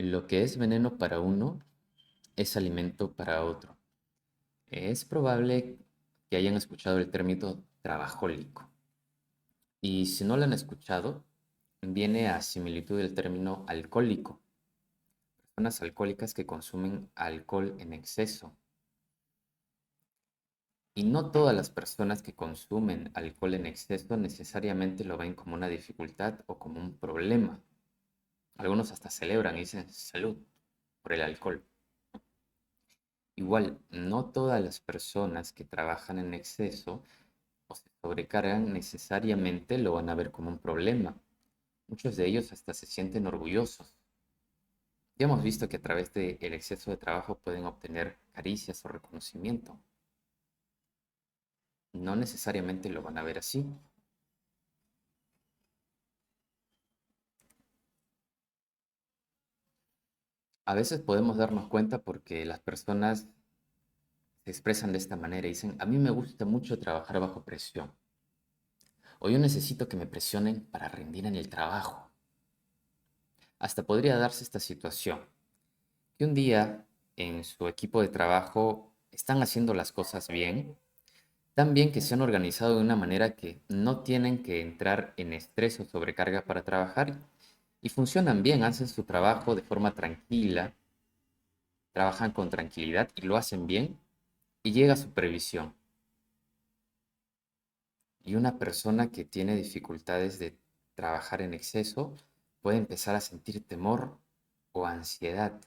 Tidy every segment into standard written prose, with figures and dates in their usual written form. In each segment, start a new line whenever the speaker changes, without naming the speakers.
Lo que es veneno para uno es alimento para otro. Es probable que hayan escuchado el término trabajólico. Y si no lo han escuchado, viene a similitud del término alcohólico. Personas alcohólicas que consumen alcohol en exceso. Y no todas las personas que consumen alcohol en exceso necesariamente lo ven como una dificultad o como un problema. Algunos hasta celebran y dicen salud por el alcohol. Igual, no todas las personas que trabajan en exceso o se sobrecargan necesariamente lo van a ver como un problema. Muchos de ellos hasta se sienten orgullosos. Ya hemos visto que a través del exceso de trabajo pueden obtener caricias o reconocimiento. No necesariamente lo van a ver así. A veces podemos darnos cuenta porque las personas se expresan de esta manera y dicen, a mí me gusta mucho trabajar bajo presión. O yo necesito que me presionen para rendir en el trabajo. Hasta podría darse esta situación, que un día en su equipo de trabajo están haciendo las cosas bien, tan bien que se han organizado de una manera que no tienen que entrar en estrés o sobrecarga para trabajar y funcionan bien, hacen su trabajo de forma tranquila, trabajan con tranquilidad y lo hacen bien y llega supervisión. Y una persona que tiene dificultades de trabajar en exceso puede empezar a sentir temor o ansiedad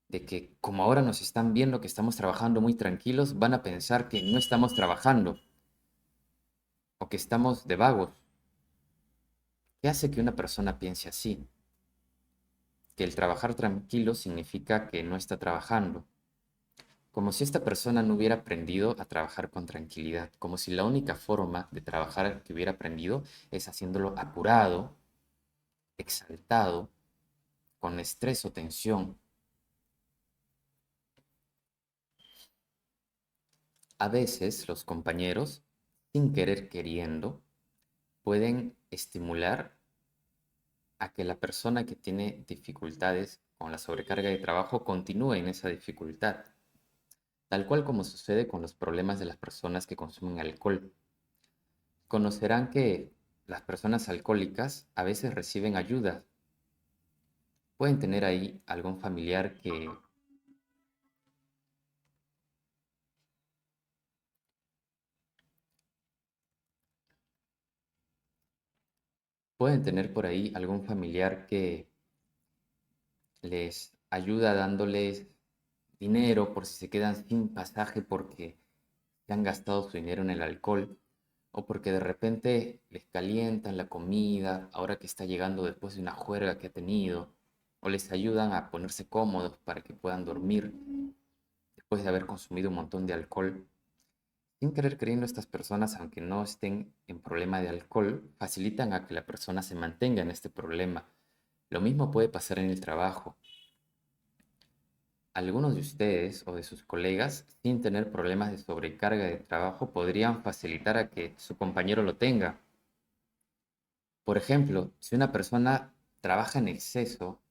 de que como ahora nos están viendo que estamos trabajando muy tranquilos, van a pensar que no estamos trabajando o que estamos de vagos. ¿Qué hace que una persona piense así? Que el trabajar tranquilo significa que no está trabajando. Como si esta persona no hubiera aprendido a trabajar con tranquilidad, como si la única forma de trabajar que hubiera aprendido es haciéndolo apurado, exaltado, con estrés o tensión. A veces los compañeros, sin querer queriendo, pueden estimular a que la persona que tiene dificultades con la sobrecarga de trabajo continúe en esa dificultad, tal cual como sucede con los problemas de las personas que consumen alcohol. Conocerán que las personas alcohólicas a veces reciben ayuda. Pueden tener ahí algún familiar que pueden tener por ahí algún familiar que les ayuda dándoles dinero por si se quedan sin pasaje porque se han gastado su dinero en el alcohol o porque de repente les calientan la comida ahora que está llegando después de una juerga que ha tenido o les ayudan a ponerse cómodos para que puedan dormir después de haber consumido un montón de alcohol. Sin querer queriendo, estas personas, aunque no estén en problema de alcohol, facilitan a que la persona se mantenga en este problema. Lo mismo puede pasar en el trabajo. Algunos de ustedes o de sus colegas, sin tener problemas de sobrecarga de trabajo, podrían facilitar a que su compañero lo tenga. Por ejemplo, si una persona trabaja en exceso,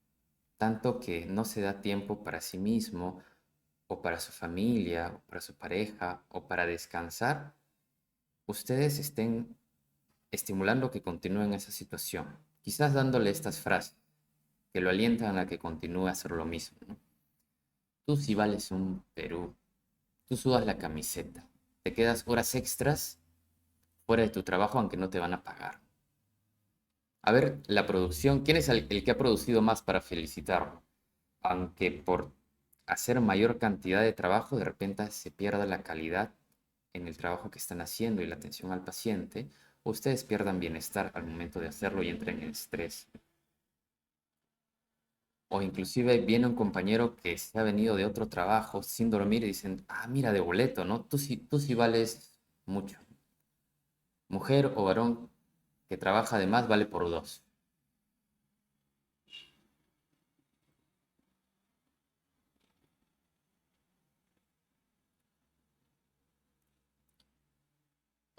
tanto que no se da tiempo para sí mismo, o para su familia, o para su pareja, o para descansar, ustedes estén estimulando que continúe en esa situación. Quizás dándole estas frases que lo alientan a que continúe a hacer lo mismo, ¿no? Tú sí vales un Perú. Tú sudas la camiseta. Te quedas horas extras fuera de tu trabajo aunque no te van a pagar. A ver, la producción, ¿quién es el que ha producido más para felicitarlo? Aunque por hacer mayor cantidad de trabajo de repente se pierda la calidad en el trabajo que están haciendo y la atención al paciente, ustedes pierdan bienestar al momento de hacerlo y entren en estrés. O inclusive viene un compañero que se ha venido de otro trabajo sin dormir y dicen, ah, mira, de boleto, ¿no? Tú sí vales mucho. Mujer o varón que trabaja de más vale por dos.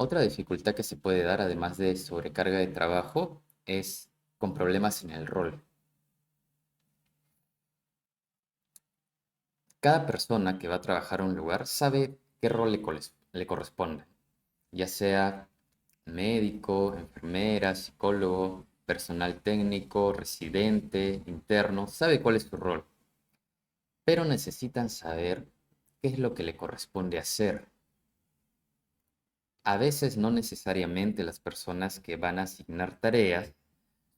Otra dificultad que se puede dar, además de sobrecarga de trabajo, es con problemas en el rol. Cada persona que va a trabajar a un lugar sabe qué rol le corresponde, ya sea médico, enfermera, psicólogo, personal técnico, residente, interno, sabe cuál es su rol, pero necesitan saber qué es lo que le corresponde hacer. A veces no necesariamente las personas que van a asignar tareas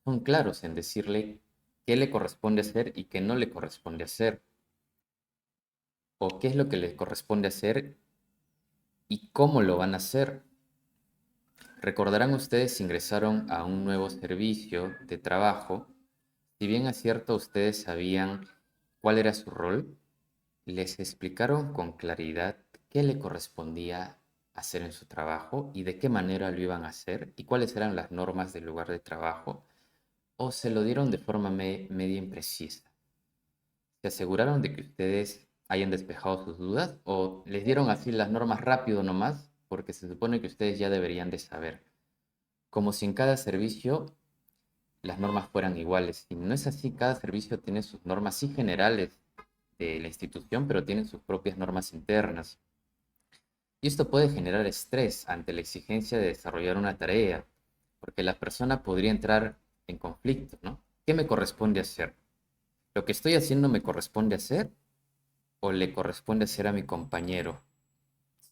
son claros en decirle qué le corresponde hacer y qué no le corresponde hacer, o qué es lo que le corresponde hacer y cómo lo van a hacer. Recordarán ustedes si ingresaron a un nuevo servicio de trabajo, si bien es cierto ustedes sabían cuál era su rol, les explicaron con claridad qué le correspondía hacer en su trabajo y de qué manera lo iban a hacer y cuáles eran las normas del lugar de trabajo, o se lo dieron de forma media imprecisa. ¿Se aseguraron de que ustedes hayan despejado sus dudas o les dieron así las normas rápido nomás? Porque se supone que ustedes ya deberían de saber. Como si en cada servicio las normas fueran iguales. Y no es así, cada servicio tiene sus normas, sí generales de la institución, pero tienen sus propias normas internas. Y esto puede generar estrés ante la exigencia de desarrollar una tarea, porque la persona podría entrar en conflicto, ¿no? ¿Qué me corresponde hacer? ¿Lo que estoy haciendo me corresponde hacer o le corresponde hacer a mi compañero?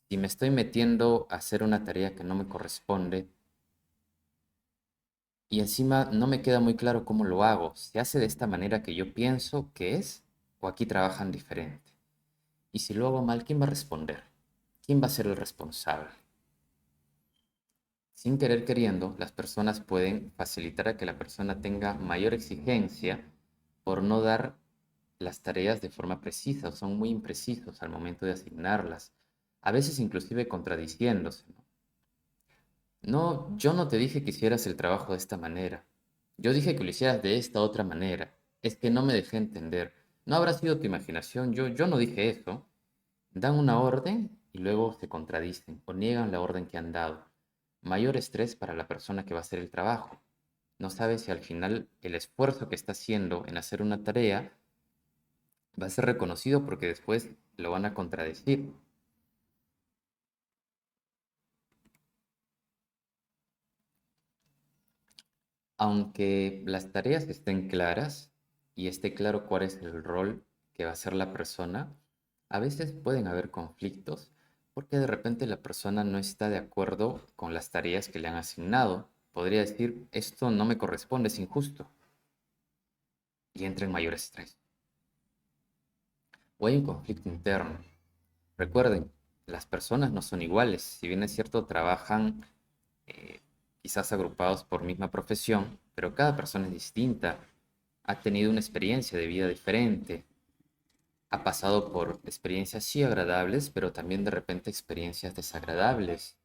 Si me estoy metiendo a hacer una tarea que no me corresponde y encima no me queda muy claro cómo lo hago, ¿se hace de esta manera que yo pienso que es o aquí trabajan diferente? Y si lo hago mal, ¿quién va a responder? ¿Quién va a ser el responsable? Sin querer queriendo, las personas pueden facilitar a que la persona tenga mayor exigencia por no dar las tareas de forma precisa, o son muy imprecisos al momento de asignarlas, a veces inclusive contradiciéndose, ¿no? No, yo no te dije que hicieras el trabajo de esta manera. Yo dije que lo hicieras de esta otra manera. Es que no me dejé entender. No habrá sido tu imaginación. Yo no dije eso. Dan una orden y luego se contradicen o niegan la orden que han dado. Mayor estrés para la persona que va a hacer el trabajo. No sabe si al final el esfuerzo que está haciendo en hacer una tarea va a ser reconocido porque después lo van a contradecir. Aunque las tareas estén claras y esté claro cuál es el rol que va a hacer la persona, a veces pueden haber conflictos porque de repente la persona no está de acuerdo con las tareas que le han asignado. Podría decir, esto no me corresponde, es injusto, y entra en mayor estrés. O hay un conflicto interno. Recuerden, las personas no son iguales. Si bien es cierto, trabajan eh, quizás agrupados por misma profesión, pero cada persona es distinta, ha tenido una experiencia de vida diferente, ha pasado por experiencias sí agradables, pero también de repente experiencias desagradables.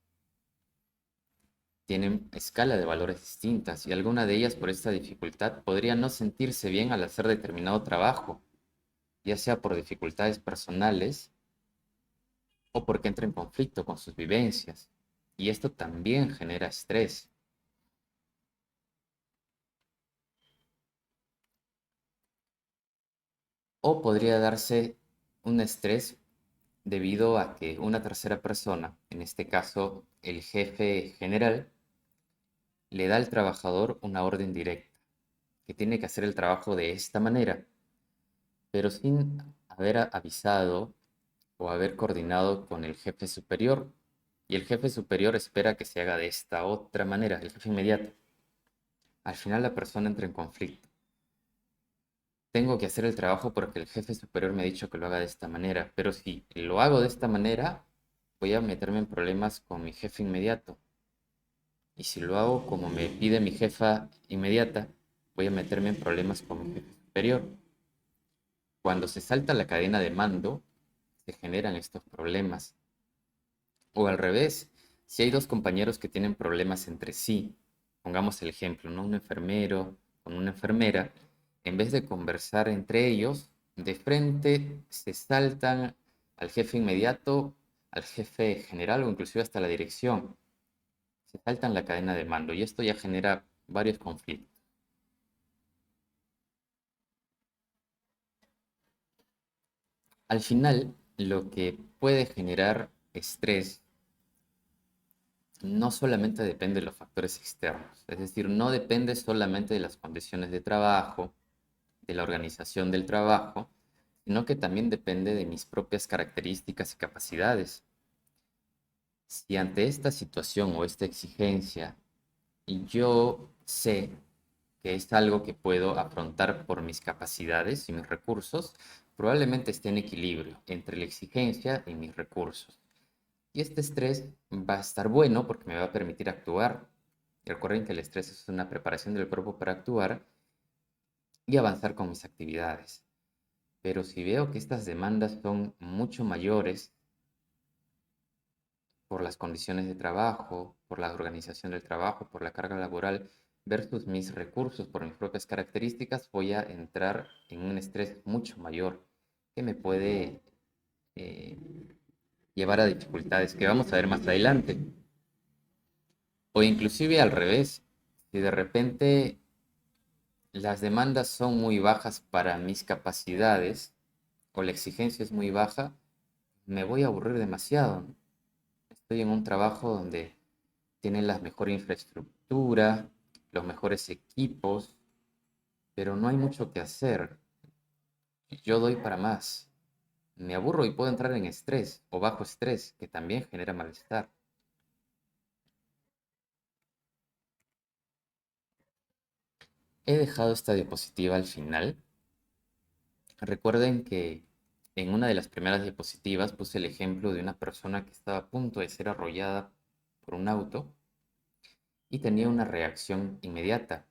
Tienen escala de valores distintas y alguna de ellas por esta dificultad podría no sentirse bien al hacer determinado trabajo, ya sea por dificultades personales o porque entra en conflicto con sus vivencias. Y esto también genera estrés. O podría darse un estrés debido a que una tercera persona, en este caso el jefe general, le da al trabajador una orden directa, que tiene que hacer el trabajo de esta manera, pero sin haber avisado o haber coordinado con el jefe superior. Y el jefe superior espera que se haga de esta otra manera, el jefe inmediato. Al final la persona entra en conflicto. Tengo que hacer el trabajo porque el jefe superior me ha dicho que lo haga de esta manera, pero si lo hago de esta manera, voy a meterme en problemas con mi jefe inmediato. Y si lo hago como me pide mi jefa inmediata, voy a meterme en problemas con mi jefe superior. Cuando se salta la cadena de mando, se generan estos problemas. O al revés, si hay dos compañeros que tienen problemas entre sí, pongamos el ejemplo, ¿no? Un enfermero con una enfermera, en vez de conversar entre ellos, de frente se saltan al jefe inmediato, al jefe general o inclusive hasta la dirección. Se saltan la cadena de mando y esto ya genera varios conflictos. Al final, lo que puede generar estrés no solamente depende de los factores externos, es decir, no depende solamente de las condiciones de trabajo, de la organización del trabajo, sino que también depende de mis propias características y capacidades. Si ante esta situación o esta exigencia yo sé que es algo que puedo afrontar por mis capacidades y mis recursos, probablemente esté en equilibrio entre la exigencia y mis recursos. Y este estrés va a estar bueno porque me va a permitir actuar. Recuerden que el estrés es una preparación del cuerpo para actuar y avanzar con mis actividades. Pero si veo que estas demandas son mucho mayores por las condiciones de trabajo, por la organización del trabajo, por la carga laboral, versus mis recursos, por mis propias características, voy a entrar en un estrés mucho mayor que me puede eh, llevar a dificultades que vamos a ver más adelante. O inclusive al revés, si de repente las demandas son muy bajas para mis capacidades o la exigencia es muy baja, me voy a aburrir demasiado, ¿no? Estoy en un trabajo donde tienen la mejor infraestructura, los mejores equipos, pero no hay mucho que hacer. Yo doy para más. Me aburro y puedo entrar en estrés o bajo estrés, que también genera malestar. He dejado esta diapositiva al final. Recuerden que en una de las primeras diapositivas puse el ejemplo de una persona que estaba a punto de ser arrollada por un auto y tenía una reacción inmediata.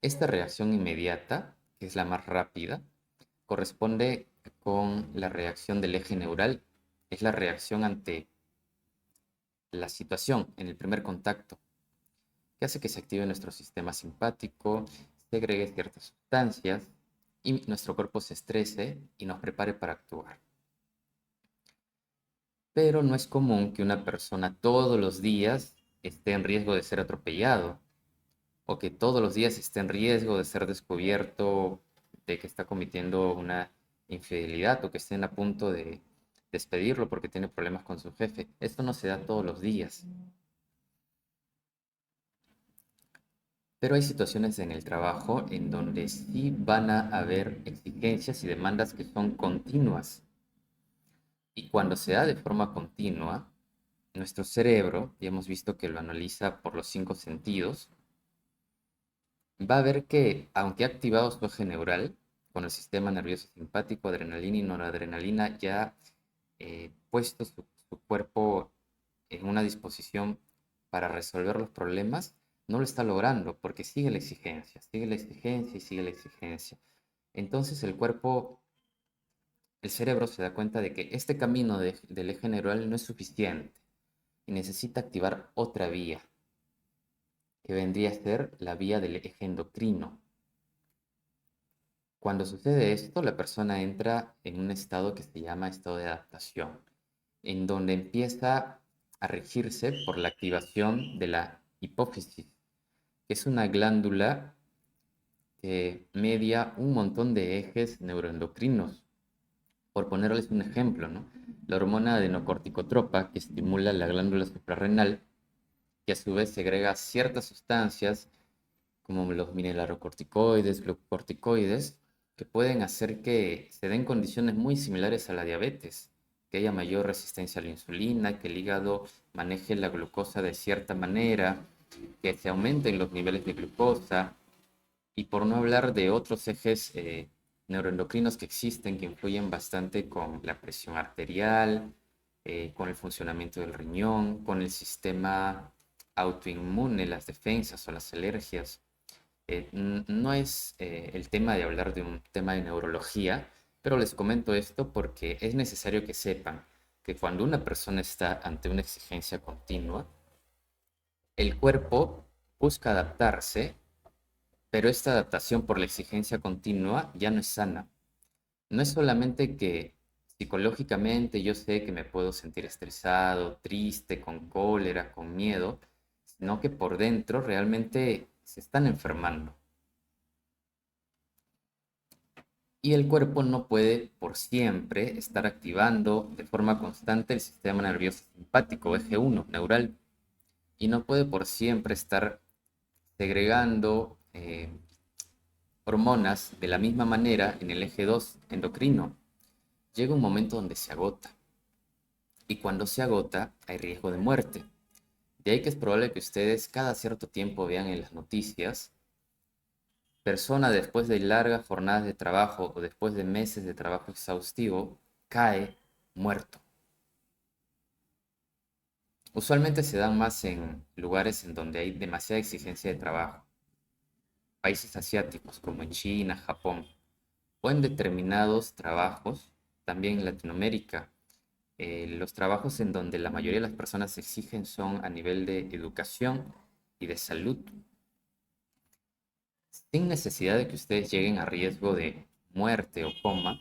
Esta reacción inmediata, que es la más rápida, corresponde con la reacción del eje neural. Es la reacción ante la situación en el primer contacto, que hace que se active nuestro sistema simpático, segregue ciertas sustancias y nuestro cuerpo se estrese y nos prepare para actuar. Pero no es común que una persona todos los días esté en riesgo de ser atropellado o que todos los días esté en riesgo de ser descubierto de que está cometiendo una infidelidad o que estén a punto de despedirlo porque tiene problemas con su jefe. Esto no se da todos los días. Pero hay situaciones en el trabajo en donde sí van a haber exigencias y demandas que son continuas. Y cuando se da de forma continua, nuestro cerebro, ya hemos visto que lo analiza por los cinco sentidos, va a ver que, aunque ha activado su eje neural, con el sistema nervioso simpático, adrenalina y noradrenalina, ya puesto su cuerpo en una disposición para resolver los problemas, no lo está logrando porque sigue la exigencia y sigue la exigencia. Entonces el cuerpo, el cerebro se da cuenta de que este camino del eje neural no es suficiente y necesita activar otra vía, que vendría a ser la vía del eje endocrino. Cuando sucede esto, la persona entra en un estado que se llama estado de adaptación, en donde empieza a regirse por la activación de la hipófisis, que es una glándula que media un montón de ejes neuroendocrinos. Por ponerles un ejemplo, ¿no? La hormona adenocorticotropa, que estimula la glándula suprarrenal, que a su vez segrega ciertas sustancias como los mineralocorticoides, glucocorticoides, que pueden hacer que se den condiciones muy similares a la diabetes, que haya mayor resistencia a la insulina, que el hígado maneje la glucosa de cierta manera, que se aumenten los niveles de glucosa, y por no hablar de otros ejes neuroendocrinos que existen, que influyen bastante con la presión arterial, con el funcionamiento del riñón, con el sistema autoinmune, las defensas o las alergias. No es el tema de hablar de un tema de neurología, pero les comento esto porque es necesario que sepan que cuando una persona está ante una exigencia continua, el cuerpo busca adaptarse, pero esta adaptación por la exigencia continua ya no es sana. No es solamente que psicológicamente yo sé que me puedo sentir estresado, triste, con cólera, con miedo, sino que por dentro realmente se están enfermando. Y el cuerpo no puede por siempre estar activando de forma constante el sistema nervioso simpático, eje 1 neural, y no puede por siempre estar segregando hormonas de la misma manera en el eje 2 endocrino. Llega un momento donde se agota, y cuando se agota hay riesgo de muerte. De ahí que es probable que ustedes cada cierto tiempo vean en las noticias persona después de largas jornadas de trabajo o después de meses de trabajo exhaustivo cae muerto. Usualmente se dan más en lugares en donde hay demasiada exigencia de trabajo, países asiáticos como en China, Japón, o en determinados trabajos, también en Latinoamérica. Los trabajos en donde la mayoría de las personas exigen son a nivel de educación y de salud, sin necesidad de que ustedes lleguen a riesgo de muerte o coma,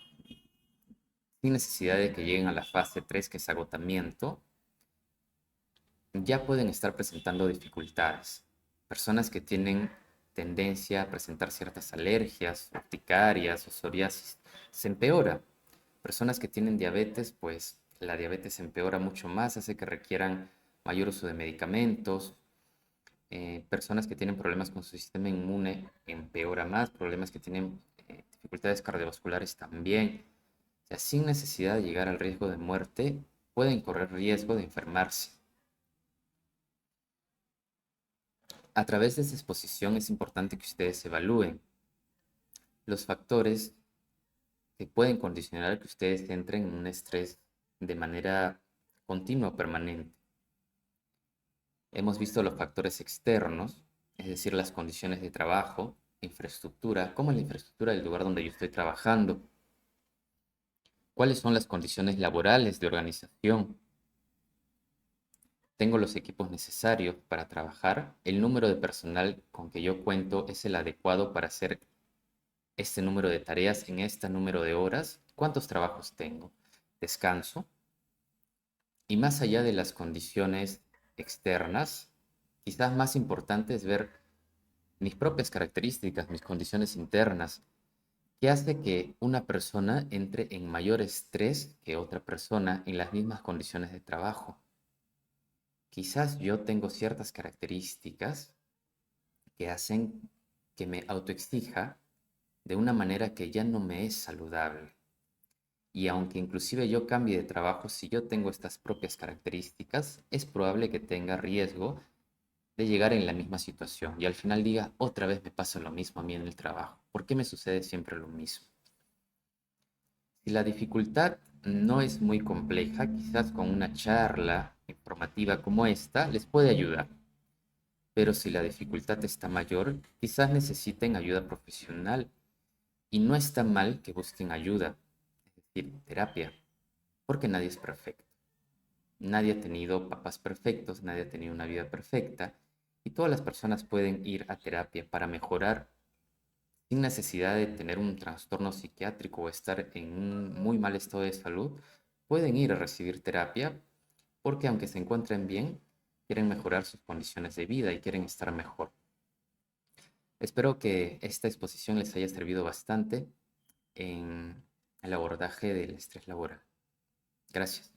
sin necesidad de que lleguen a la fase 3 que es agotamiento, ya pueden estar presentando dificultades. Personas que tienen tendencia a presentar ciertas alergias, urticarias o psoriasis, se empeora. Personas que tienen diabetes, pues la diabetes se empeora mucho más, hace que requieran mayor uso de medicamentos. Personas que tienen problemas con su sistema inmune empeora más, problemas que tienen dificultades cardiovasculares también. O sea, sin necesidad de llegar al riesgo de muerte, pueden correr riesgo de enfermarse. A través de esta exposición es importante que ustedes evalúen los factores que pueden condicionar que ustedes entren en un estrés de manera continua o permanente. Hemos visto los factores externos, es decir, las condiciones de trabajo, infraestructura, cómo es la infraestructura del lugar donde yo estoy trabajando, cuáles son las condiciones laborales de organización, tengo los equipos necesarios para trabajar, el número de personal con que yo cuento es el adecuado para hacer este número de tareas en este número de horas, cuántos trabajos tengo, descanso, y más allá de las condiciones externas, quizás más importante es ver mis propias características, mis condiciones internas, que hace que una persona entre en mayor estrés que otra persona en las mismas condiciones de trabajo. Quizás yo tengo ciertas características que hacen que me autoexija de una manera que ya no me es saludable. Y aunque inclusive yo cambie de trabajo, si yo tengo estas propias características, es probable que tenga riesgo de llegar en la misma situación y al final diga, otra vez me pasa lo mismo a mí en el trabajo. ¿Por qué me sucede siempre lo mismo? Si la dificultad no es muy compleja, quizás con una charla informativa como esta les puede ayudar. Pero si la dificultad está mayor, quizás necesiten ayuda profesional y no está mal que busquen ayuda, es decir, terapia, porque nadie es perfecto. Nadie ha tenido papás perfectos, nadie ha tenido una vida perfecta y todas las personas pueden ir a terapia para mejorar sin necesidad de tener un trastorno psiquiátrico o estar en un muy mal estado de salud. Pueden ir a recibir terapia porque aunque se encuentren bien, quieren mejorar sus condiciones de vida y quieren estar mejor. Espero que esta exposición les haya servido bastante en el abordaje del estrés laboral. Gracias.